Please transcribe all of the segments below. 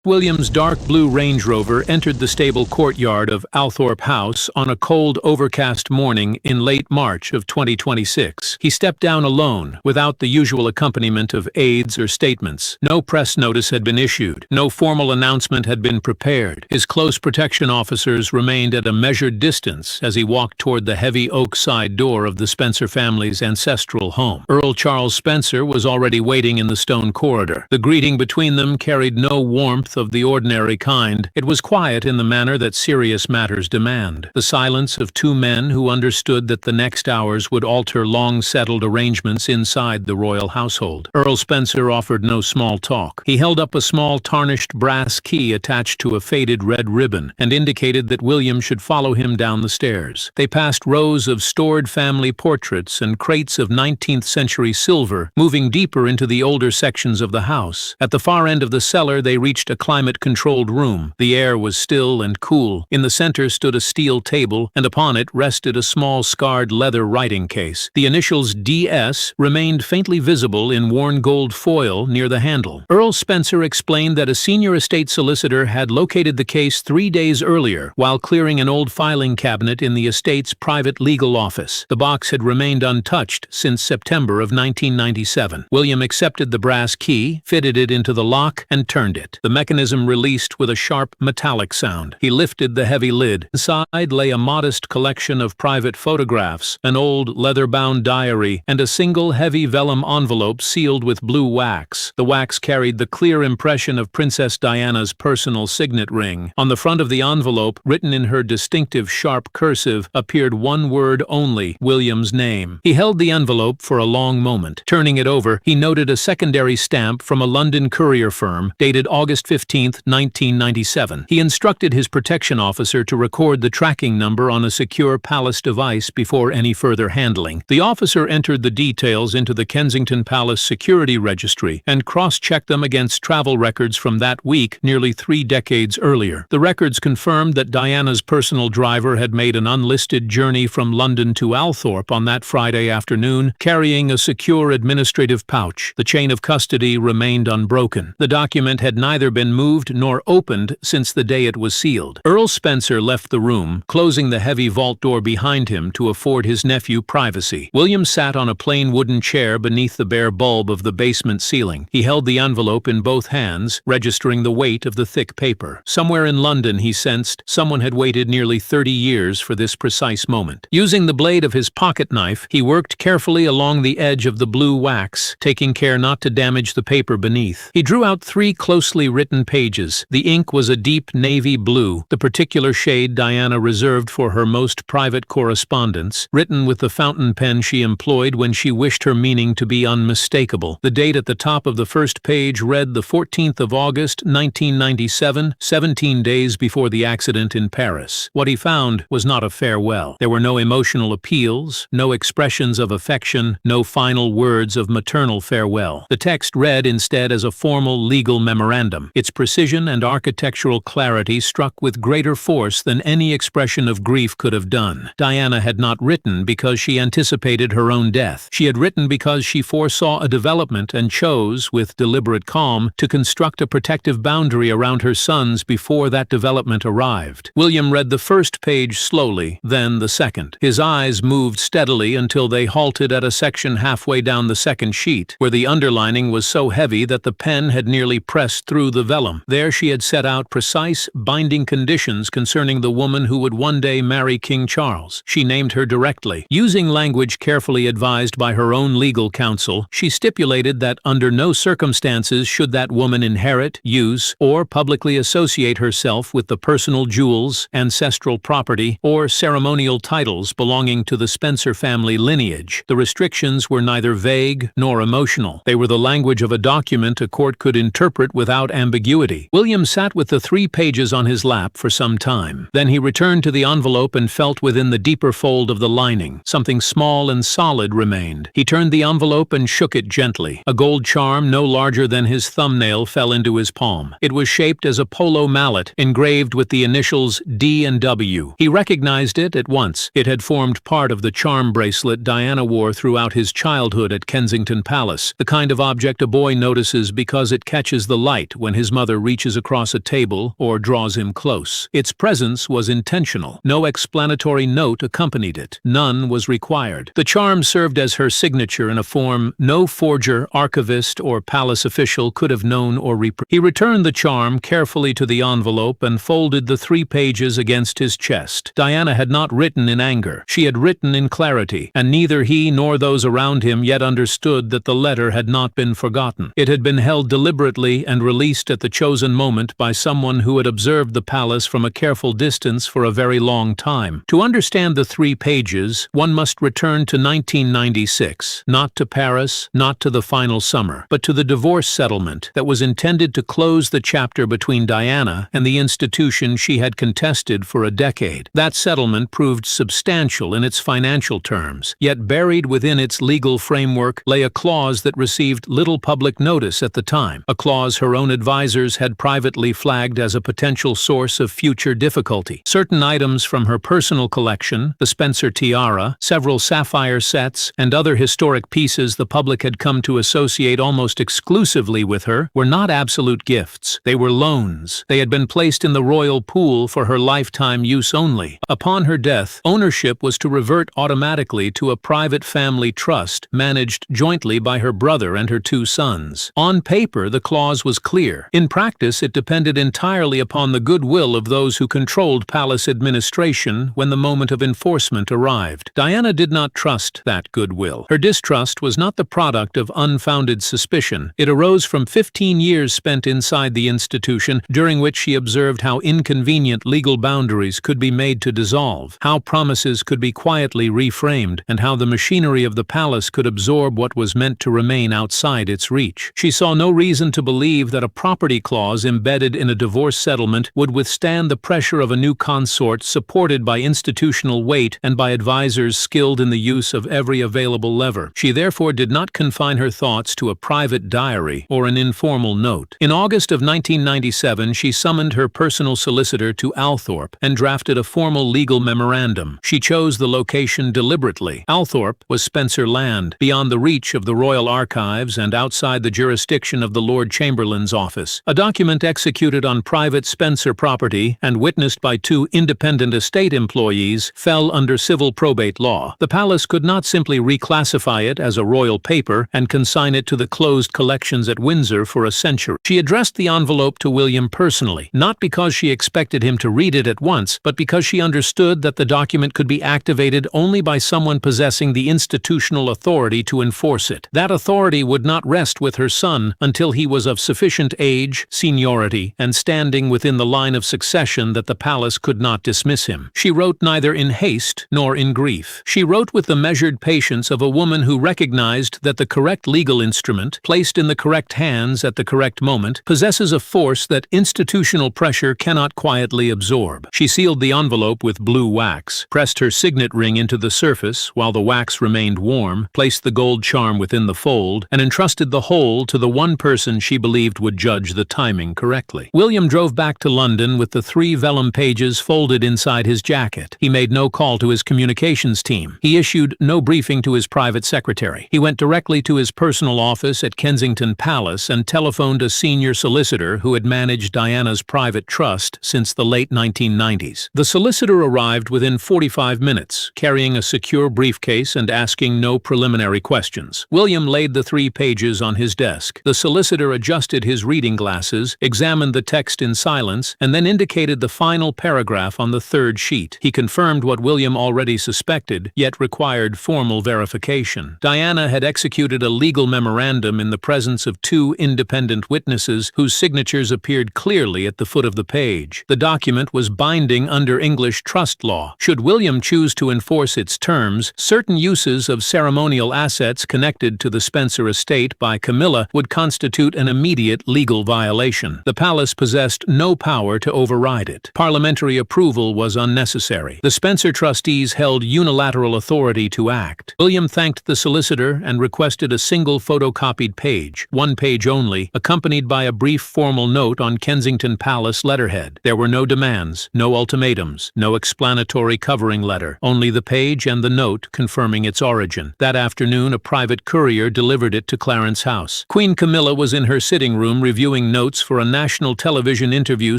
William's dark blue Range Rover entered the stable courtyard of Althorp House on a cold, overcast morning in late March of 2026. He stepped down alone, without the usual accompaniment of aides or statements. No press notice had been issued. No formal announcement had been prepared. His close protection officers remained at a measured distance as he walked toward the heavy oak side door of the Spencer family's ancestral home. Earl Charles Spencer was already waiting in the stone corridor. The greeting between them carried no warmth of the ordinary kind. It was quiet in the manner that serious matters demand. The silence of two men who understood that the next hours would alter long-settled arrangements inside the royal household. Earl Spencer offered no small talk. He held up a small tarnished brass key attached to a faded red ribbon and indicated that William should follow him down the stairs. They passed rows of stored family portraits and crates of 19th century silver, moving deeper into the older sections of the house. At the far end of the cellar, they reached a climate-controlled room. The air was still and cool. In the center stood a steel table, and upon it rested a small scarred leather writing case. The initials DS remained faintly visible in worn gold foil near the handle. Earl Spencer explained that a senior estate solicitor had located the case 3 days earlier while clearing an old filing cabinet in the estate's private legal office. The box had remained untouched since September of 1997. William accepted the brass key, fitted it into the lock, and turned it. The mechanism released with a sharp metallic sound. He lifted the heavy lid. Inside lay a modest collection of private photographs, an old leather-bound diary, and a single heavy vellum envelope sealed with blue wax. The wax carried the clear impression of Princess Diana's personal signet ring. On the front of the envelope, written in her distinctive sharp cursive, appeared one word only: William's name. He held the envelope for a long moment. Turning it over, he noted a secondary stamp from a London courier firm, dated August 15, 1997. He instructed his protection officer to record the tracking number on a secure Palace device before any further handling. The officer entered the details into the Kensington Palace security registry and cross-checked them against travel records from that week nearly 3 decades earlier. The records confirmed that Diana's personal driver had made an unlisted journey from London to Althorp on that Friday afternoon, carrying a secure administrative pouch. The chain of custody remained unbroken. The document had neither been moved nor opened since the day it was sealed. Earl Spencer left the room, closing the heavy vault door behind him to afford his nephew privacy. William sat on a plain wooden chair beneath the bare bulb of the basement ceiling. He held the envelope in both hands, registering the weight of the thick paper. Somewhere in London, he sensed, someone had waited nearly 30 years for this precise moment. Using the blade of his pocket knife, he worked carefully along the edge of the blue wax, taking care not to damage the paper beneath. He drew out 3 closely written pages. The ink was a deep navy blue, the particular shade Diana reserved for her most private correspondence, written with the fountain pen she employed when she wished her meaning to be unmistakable. The date at the top of the first page read the 14th of August, 1997, 17 days before the accident in Paris. What he found was not a farewell. There were no emotional appeals, no expressions of affection, no final words of maternal farewell. The text read instead as a formal legal memorandum. Its precision and architectural clarity struck with greater force than any expression of grief could have done. Diana had not written because she anticipated her own death. She had written because she foresaw a development and chose, with deliberate calm, to construct a protective boundary around her sons before that development arrived. William read the first page slowly, then the second. His eyes moved steadily until they halted at a section halfway down the second sheet, where the underlining was so heavy that the pen had nearly pressed through the vellum. There she had set out precise, binding conditions concerning the woman who would one day marry King Charles. She named her directly. Using language carefully advised by her own legal counsel, she stipulated that under no circumstances should that woman inherit, use, or publicly associate herself with the personal jewels, ancestral property, or ceremonial titles belonging to the Spencer family lineage. The restrictions were neither vague nor emotional. They were the language of a document a court could interpret without ambiguity. William sat with the 3 pages on his lap for some time. Then he returned to the envelope and felt within the deeper fold of the lining. Something small and solid remained. He turned the envelope and shook it gently. A gold charm no larger than his thumbnail fell into his palm. It was shaped as a polo-mallet, engraved with the initials D and W. He recognized it at once. It had formed part of the charm bracelet Diana wore throughout his childhood at Kensington Palace, the kind of object a boy notices because it catches the light when his mother reaches across a table or draws him close. Its presence was intentional. No explanatory note accompanied it. None was required. The charm served as her signature in a form no forger, archivist, or palace official could have known or He returned the charm carefully to the envelope and folded the 3 pages against his chest. Diana had not written in anger. She had written in clarity, and neither he nor those around him yet understood that the letter had not been forgotten. It had been held deliberately and released at the chosen moment by someone who had observed the palace from a careful distance for a very long time. To understand the 3 pages, one must return to 1996, not to Paris, not to the final summer, but to the divorce settlement that was intended to close the chapter between Diana and the institution she had contested for a decade. That settlement proved substantial in its financial terms, yet buried within its legal framework lay a clause that received little public notice at the time, a clause her own advisors had privately flagged as a potential source of future difficulty. Certain items from her personal collection, the Spencer tiara, several sapphire sets, and other historic pieces the public had come to associate almost exclusively with her, were not absolute gifts. They were loans. They had been placed in the royal pool for her lifetime use only. Upon her death, ownership was to revert automatically to a private family trust managed jointly by her brother and her 2 sons. On paper, the clause was clear. In practice, it depended entirely upon the goodwill of those who controlled palace administration when the moment of enforcement arrived. Diana did not trust that goodwill. Her distrust was not the product of unfounded suspicion. It arose from 15 years spent inside the institution, during which she observed how inconvenient legal boundaries could be made to dissolve, how promises could be quietly reframed, and how the machinery of the palace could absorb what was meant to remain outside its reach. She saw no reason to believe that a property clause embedded in a divorce settlement would withstand the pressure of a new consort supported by institutional weight and by advisors skilled in the use of every available lever. She therefore did not confine her thoughts to a private diary or an informal note. In August of 1997, she summoned her personal solicitor to Althorp and drafted a formal legal memorandum. She chose the location deliberately. Althorp was Spencer land, beyond the reach of the Royal Archives and outside the jurisdiction of the Lord Chamberlain's office. A document executed on private Spencer property and witnessed by 2 independent estate employees fell under civil probate law. The palace could not simply reclassify it as a royal paper and consign it to the closed collections at Windsor for a century. She addressed the envelope to William personally, not because she expected him to read it at once, but because she understood that the document could be activated only by someone possessing the institutional authority to enforce it. That authority would not rest with her son until he was of sufficient age, seniority, and standing within the line of succession that the palace could not dismiss him. She wrote neither in haste nor in grief. She wrote with the measured patience of a woman who recognized that the correct legal instrument, placed in the correct hands at the correct moment, possesses a force that institutional pressure cannot quietly absorb. She sealed the envelope with blue wax, pressed her signet ring into the surface while the wax remained warm, placed the gold charm within the fold, and entrusted the whole to the one person she believed would judge the timing correctly. William drove back to London with the 3 vellum pages folded inside his jacket. He made no call to his communications team. He issued no briefing to his private secretary. He went directly to his personal office at Kensington Palace and telephoned a senior solicitor who had managed Diana's private trust since the late 1990s. The solicitor arrived within 45 minutes, carrying a secure briefcase and asking no preliminary questions. William laid the 3 pages on his desk. The solicitor adjusted his reading glasses, examined the text in silence, and then indicated the final paragraph on the 3rd sheet. He confirmed what William already suspected, yet required formal verification. Diana had executed a legal memorandum in the presence of 2 independent witnesses whose signatures appeared clearly at the foot of the page. The document was binding under English trust law. Should William choose to enforce its terms, certain uses of ceremonial assets connected to the Spencer estate by Camilla would constitute an immediate legal violation. The palace possessed no power to override it. Parliamentary approval was unnecessary. The Spencer trustees held unilateral authority to act. William thanked the solicitor and requested a single photocopied page, 1 page only, accompanied by a brief formal note on Kensington Palace letterhead. There were no demands, no ultimatums, no explanatory covering letter, only the page and the note confirming its origin. That afternoon, a private courier delivered it to Clarence House. Queen Camilla was in her sitting room reviewing reviewing notes for a national television interview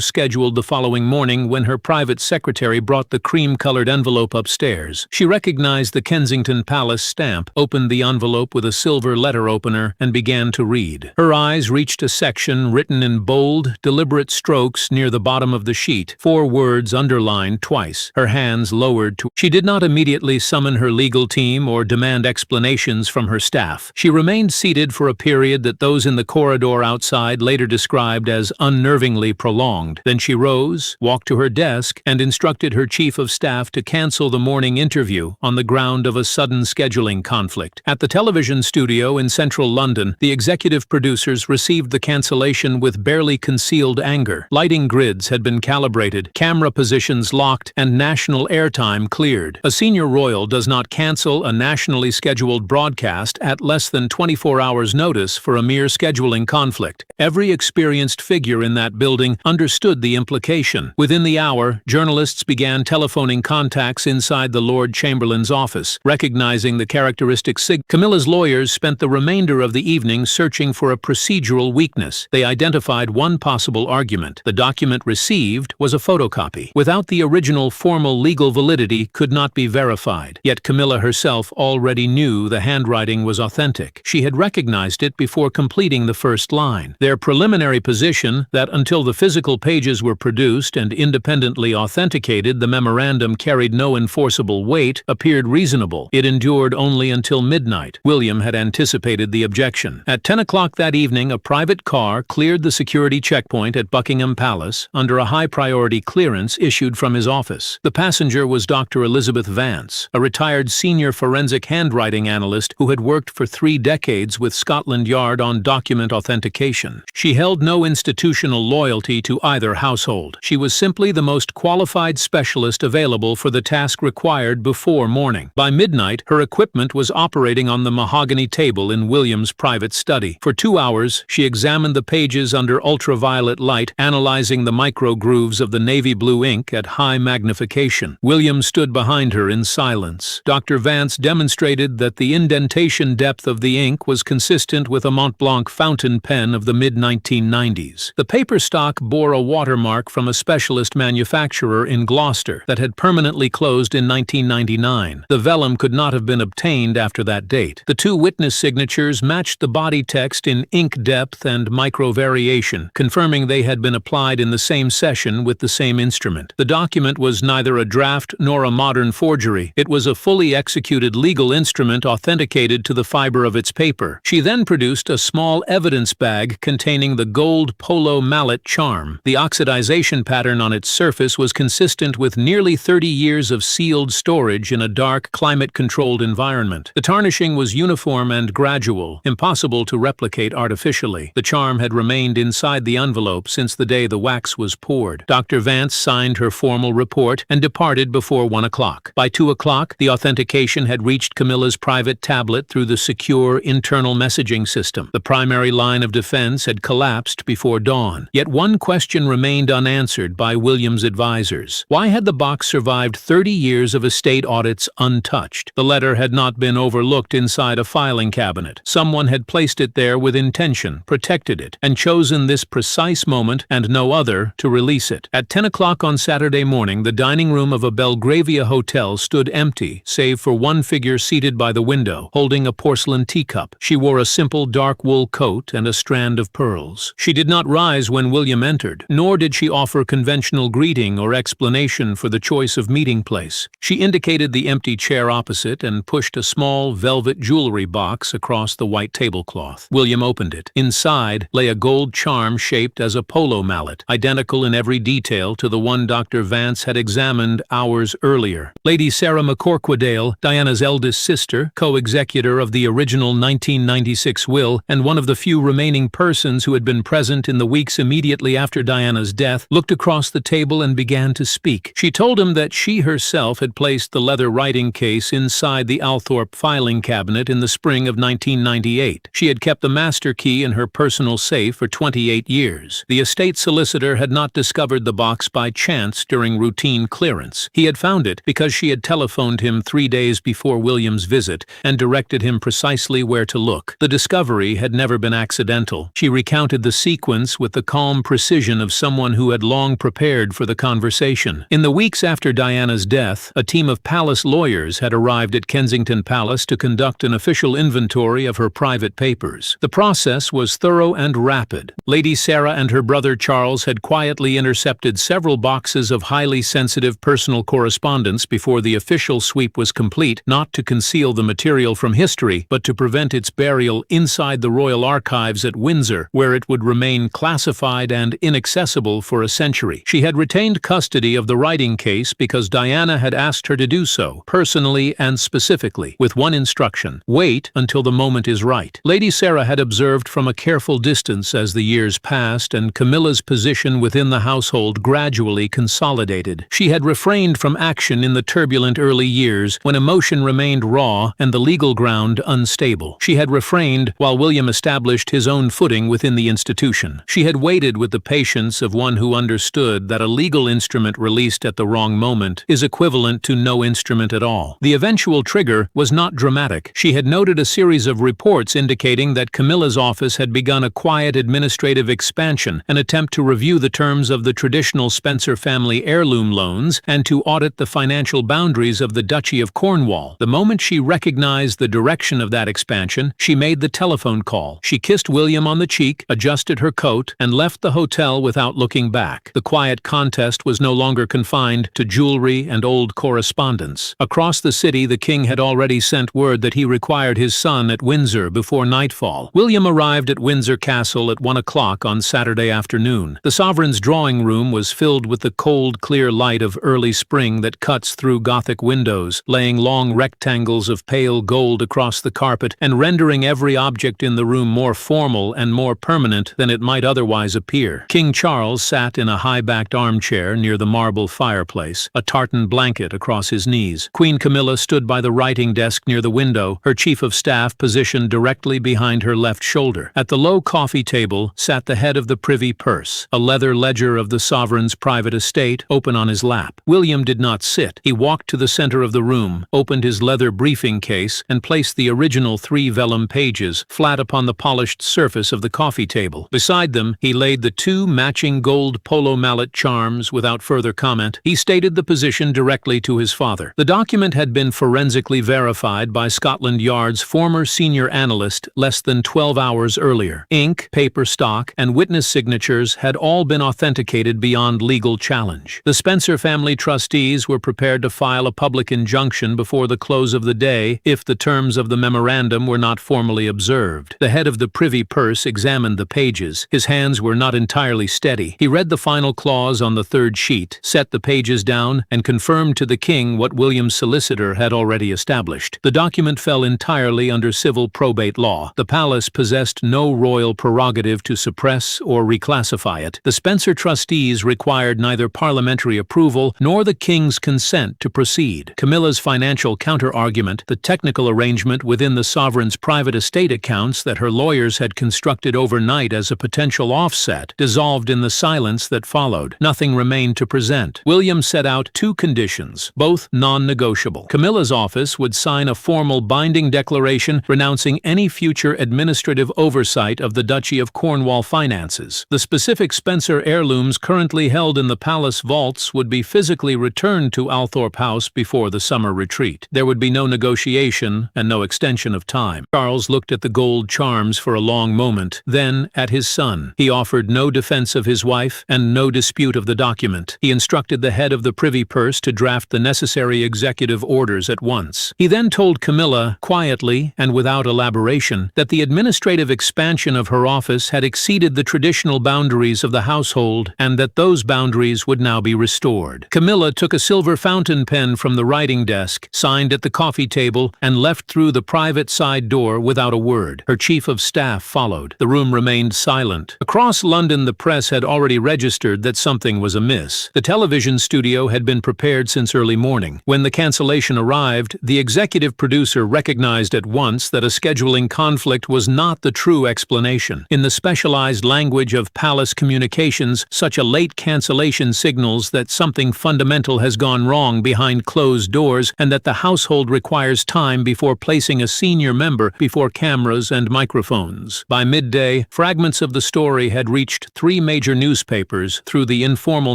scheduled the following morning when her private secretary brought the cream-colored envelope upstairs. She recognized the Kensington Palace stamp, opened the envelope with a silver letter opener, and began to read. Her eyes reached a section written in bold, deliberate strokes near the bottom of the sheet, 4 words underlined twice. Her hands lowered to. She did not immediately summon her legal team or demand explanations from her staff. She remained seated for a period that those in the corridor outside later described as unnervingly prolonged. Then she rose, walked to her desk, and instructed her chief of staff to cancel the morning interview on the ground of a sudden scheduling conflict. At the television studio in central London, the executive producers received the cancellation with barely concealed anger. Lighting grids had been calibrated, camera positions locked, and national airtime cleared. A senior royal does not cancel a nationally scheduled broadcast at less than 24 hours' notice for a mere scheduling conflict. Every experienced figure in that building understood the implication. Within the hour, journalists began telephoning contacts inside the Lord Chamberlain's office, recognizing the characteristic Camilla's lawyers spent the remainder of the evening searching for a procedural weakness. They identified one possible argument. The document received was a photocopy. Without the original, formal legal validity could not be verified. Yet Camilla herself already knew the handwriting was authentic. She had recognized it before completing the first line. Their preliminary position, that until the physical pages were produced and independently authenticated the memorandum carried no enforceable weight, appeared reasonable. It endured only until midnight. William had anticipated the objection. At 10 o'clock that evening, a private car cleared the security checkpoint at Buckingham Palace under a high-priority clearance issued from his office. The passenger was Dr. Elizabeth Vance, a retired senior forensic handwriting analyst who had worked for 3 decades with Scotland Yard on document authentication. She held no institutional loyalty to either household. She was simply the most qualified specialist available for the task required before morning. By midnight, her equipment was operating on the mahogany table in William's private study. For 2 hours, she examined the pages under ultraviolet light, analyzing the micro grooves of the navy blue ink at high magnification. William stood behind her in silence. Dr. Vance demonstrated that the indentation depth of the ink was consistent with a Montblanc fountain pen of the mid-1990s. The paper stock bore a watermark from a specialist manufacturer in Gloucester that had permanently closed in 1999. The vellum could not have been obtained after that date. The 2 witness signatures matched the body text in ink depth and micro variation, confirming they had been applied in the same session with the same instrument. The document was neither a draft nor a modern forgery. It was a fully executed legal instrument authenticated to the fiber of its paper. She then produced a small evidence bag containing the gold polo-mallet charm. The oxidization pattern on its surface was consistent with nearly 30 years of sealed storage in a dark, climate-controlled environment. The tarnishing was uniform and gradual, impossible to replicate artificially. The charm had remained inside the envelope since the day the wax was poured. Dr. Vance signed her formal report and departed before 1 o'clock. By 2 o'clock, the authentication had reached Camilla's private tablet through the secure internal messaging system. The primary line of defense had collapsed before dawn. Yet one question remained unanswered by William's advisors. Why had the box survived 30 years of estate audits untouched? The letter had not been overlooked inside a filing cabinet. Someone had placed it there with intention, protected it, and chosen this precise moment and no other to release it. At 10 o'clock on Saturday morning, the dining room of a Belgravia hotel stood empty, save for one figure seated by the window, holding a porcelain teacup. She wore a simple dark wool coat and a strand of pearls. She did not rise when William entered, nor did she offer conventional greeting or explanation for the choice of meeting place. She indicated the empty chair opposite and pushed a small velvet jewelry box across the white tablecloth. William opened it. Inside lay a gold charm shaped as a polo mallet, identical in every detail to the one Dr. Vance had examined hours earlier. Lady Sarah McCorquodale, Diana's eldest sister, co-executor of the original 1996 will, and one of the few remaining persons who had been present in the weeks immediately after Diana's death, looked across the table and began to speak. She told him that she herself had placed the leather writing case inside the Althorp filing cabinet in the spring of 1998. She had kept the master key in her personal safe for 28 years. The estate solicitor had not discovered the box by chance during routine clearance. He had found it because she had telephoned him 3 days before William's visit and directed him precisely where to look. The discovery had never been accidental. She recounted recounted the sequence with the calm precision of someone who had long prepared for the conversation. In the weeks after Diana's death, a team of palace lawyers had arrived at Kensington Palace to conduct an official inventory of her private papers. The process was thorough and rapid. Lady Sarah and her brother Charles had quietly intercepted several boxes of highly sensitive personal correspondence before the official sweep was complete, not to conceal the material from history, but to prevent its burial inside the royal archives at Windsor, where it would remain classified and inaccessible for a century. She had retained custody of the writing case because Diana had asked her to do so, personally and specifically, with one instruction: wait until the moment is right. Lady Sarah had observed from a careful distance as the years passed and Camilla's position within the household gradually consolidated. She had refrained from action in the turbulent early years when emotion remained raw and the legal ground unstable. She had refrained while William established his own footing within the institution. She had waited with the patience of one who understood that a legal instrument released at the wrong moment is equivalent to no instrument at all. The eventual trigger was not dramatic. She had noted a series of reports indicating that Camilla's office had begun a quiet administrative expansion, an attempt to review the terms of the traditional Spencer family heirloom loans and to audit the financial boundaries of the Duchy of Cornwall. The moment she recognized the direction of that expansion, she made the telephone call. She kissed William on the cheek, adjusted her coat, and left the hotel without looking back. The quiet contest was no longer confined to jewelry and old correspondence. Across the city, the king had already sent word that he required his son at Windsor before nightfall. William arrived at Windsor Castle at 1 o'clock on Saturday afternoon. The sovereign's drawing room was filled with the cold, clear light of early spring that cuts through Gothic windows, laying long rectangles of pale gold across the carpet and rendering every object in the room more formal and more permanent than it might otherwise appear. King Charles sat in a high-backed armchair near the marble fireplace, a tartan blanket across his knees. Queen Camilla stood by the writing desk near the window, her chief of staff positioned directly behind her left shoulder. At the low coffee table sat the head of the privy purse, a leather ledger of the sovereign's private estate open on his lap. William did not sit. He walked to the center of the room, opened his leather briefing case, and placed the original 3 vellum pages flat upon the polished surface of the coffee table. Beside them, he laid the 2 matching gold polo-mallet charms without further comment. He stated the position directly to his father. The document had been forensically verified by Scotland Yard's former senior analyst less than 12 hours earlier. Ink, paper stock, and witness signatures had all been authenticated beyond legal challenge. The Spencer family trustees were prepared to file a public injunction before the close of the day if the terms of the memorandum were not formally observed. The head of the privy purse examined the pages. His hands were not entirely steady. He read the final clause on the 3rd sheet, set the pages down, and confirmed to the king what William's solicitor had already established. The document fell entirely under civil probate law. The palace possessed no royal prerogative to suppress or reclassify it. The Spencer trustees required neither parliamentary approval nor the king's consent to proceed. Camilla's financial counter-argument, the technical arrangement within the sovereign's private estate accounts that her lawyers had constructed overnight as a potential offset, dissolved in the silence that followed. Nothing remained to present. William set out 2 conditions, both non-negotiable. Camilla's office would sign a formal binding declaration renouncing any future administrative oversight of the Duchy of Cornwall finances. The specific Spencer heirlooms currently held in the palace vaults would be physically returned to Althorp House before the summer retreat. There would be no negotiation and no extension of time. Charles looked at the gold charms for a long moment, then at his son. He offered no defense of his wife and no dispute of the document. He instructed the head of the privy purse to draft the necessary executive orders at once. He then told Camilla, quietly and without elaboration, that the administrative expansion of her office had exceeded the traditional boundaries of the household and that those boundaries would now be restored. Camilla took a silver fountain pen from the writing desk, signed at the coffee table, and left through the private side door without a word. Her chief of staff followed. The room remained silent. Across London, the press had already registered that something was amiss. The television studio had been prepared since early morning. When the cancellation arrived, the executive producer recognized at once that a scheduling conflict was not the true explanation. In the specialized language of palace communications, such a late cancellation signals that something fundamental has gone wrong behind closed doors and that the household requires time before placing a senior member before cameras and microphones. By midday, from Fragments of the story had reached 3 major newspapers through the informal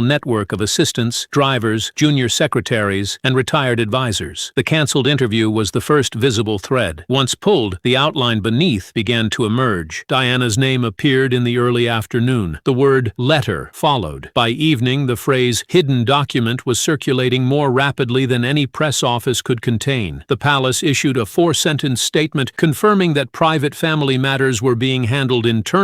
network of assistants, drivers, junior secretaries, and retired advisors. The cancelled interview was the first visible thread. Once pulled, the outline beneath began to emerge. Diana's name appeared in the early afternoon. The word letter followed. By evening, the phrase hidden document was circulating more rapidly than any press office could contain. The palace issued a 4-sentence statement confirming that private family matters were being handled internally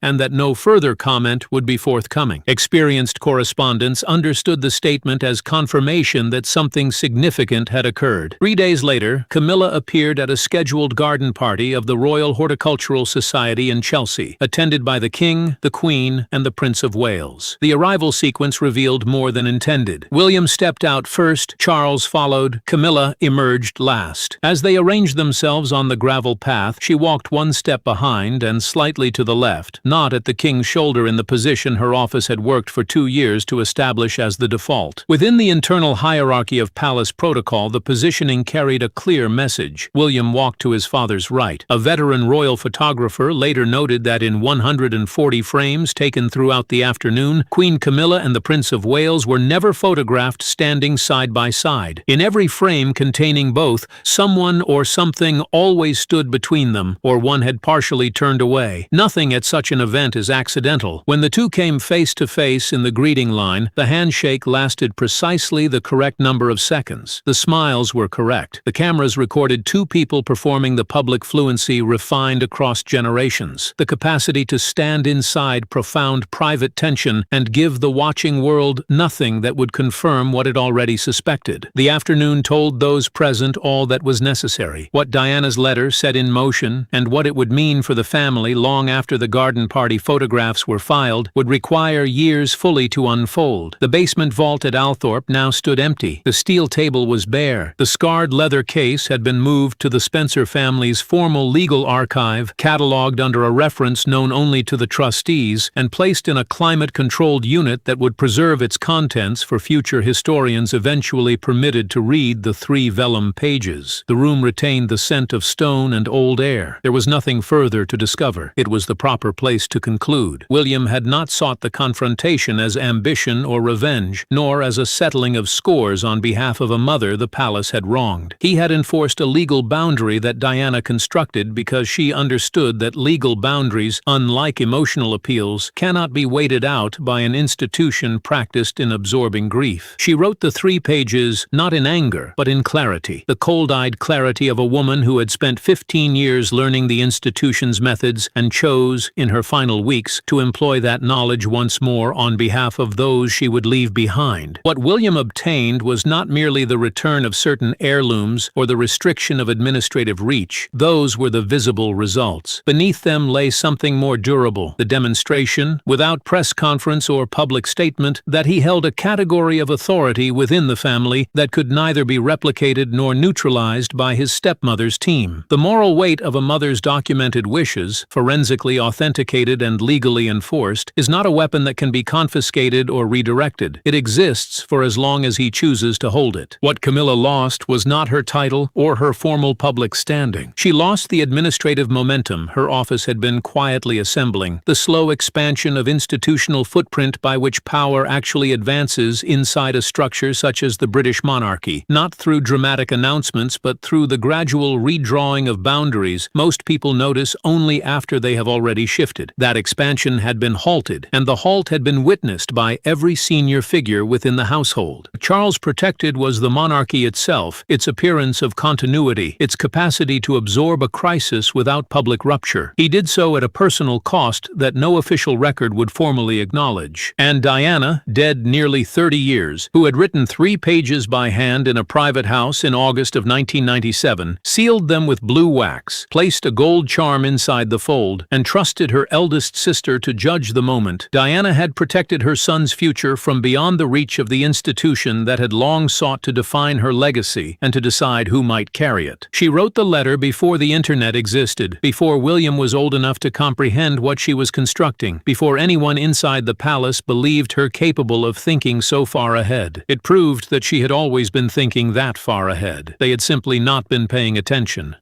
and that no further comment would be forthcoming. Experienced correspondents understood the statement as confirmation that something significant had occurred. 3 days later, Camilla appeared at a scheduled garden party of the Royal Horticultural Society in Chelsea, attended by the King, the Queen, and the Prince of Wales. The arrival sequence revealed more than intended. William stepped out first, Charles followed, Camilla emerged last. As they arranged themselves on the gravel path, she walked 1 step behind and slightly to the left, not at the King's shoulder in the position her office had worked for 2 years to establish as the default. Within the internal hierarchy of palace protocol, the positioning carried a clear message. William walked to his father's right. A veteran royal photographer later noted that in 140 frames taken throughout the afternoon, Queen Camilla and the Prince of Wales were never photographed standing side by side. In every frame containing both, someone or something always stood between them, or one had partially turned away. Nothing at such an event is accidental. When the two came face to face in the greeting line, the handshake lasted precisely the correct number of seconds. The smiles were correct. The cameras recorded 2 people performing the public fluency refined across generations, the capacity to stand inside profound private tension and give the watching world nothing that would confirm what it already suspected. The afternoon told those present all that was necessary. What Diana's letter set in motion, and what it would mean for the family long after the garden party photographs were filed, would require years fully to unfold. The basement vault at Althorp now stood empty. The steel table was bare. The scarred leather case had been moved to the Spencer family's formal legal archive, catalogued under a reference known only to the trustees, and placed in a climate-controlled unit that would preserve its contents for future historians eventually permitted to read the 3 vellum pages. The room retained the scent of stone and old air. There was nothing further to discover. It was the proper place to conclude. William had not sought the confrontation as ambition or revenge, nor as a settling of scores on behalf of a mother the palace had wronged. He had enforced a legal boundary that Diana constructed because she understood that legal boundaries, unlike emotional appeals, cannot be waited out by an institution practiced in absorbing grief. She wrote the 3 pages not in anger, but in clarity, the cold-eyed clarity of a woman who had spent 15 years learning the institution's methods and chose, in her final weeks, to employ that knowledge once more on behalf of those she would leave behind. What William obtained was not merely the return of certain heirlooms or the restriction of administrative reach. Those were the visible results. Beneath them lay something more durable, the demonstration, without press conference or public statement, that he held a category of authority within the family that could neither be replicated nor neutralized by his stepmother's team. The moral weight of a mother's documented wishes, forensically authenticated and legally enforced, is not a weapon that can be confiscated or redirected. It exists for as long as he chooses to hold it. What Camilla lost was not her title or her formal public standing. She lost the administrative momentum her office had been quietly assembling, the slow expansion of institutional footprint by which power actually advances inside a structure such as the British monarchy, not through dramatic announcements but through the gradual redrawing of boundaries most people notice only after they have already shifted. That expansion had been halted, and the halt had been witnessed by every senior figure within the household. Charles protected was the monarchy itself, its appearance of continuity, its capacity to absorb a crisis without public rupture. He did so at a personal cost that no official record would formally acknowledge. And Diana, dead nearly 30 years, who had written 3 pages by hand in a private house in August of 1997, sealed them with blue wax, placed a gold charm inside the fold, and trusted her eldest sister to judge the moment. Diana had protected her son's future from beyond the reach of the institution that had long sought to define her legacy and to decide who might carry it. She wrote the letter before the internet existed, before William was old enough to comprehend what she was constructing, before anyone inside the palace believed her capable of thinking so far ahead. It proved that she had always been thinking that far ahead. They had simply not been paying attention.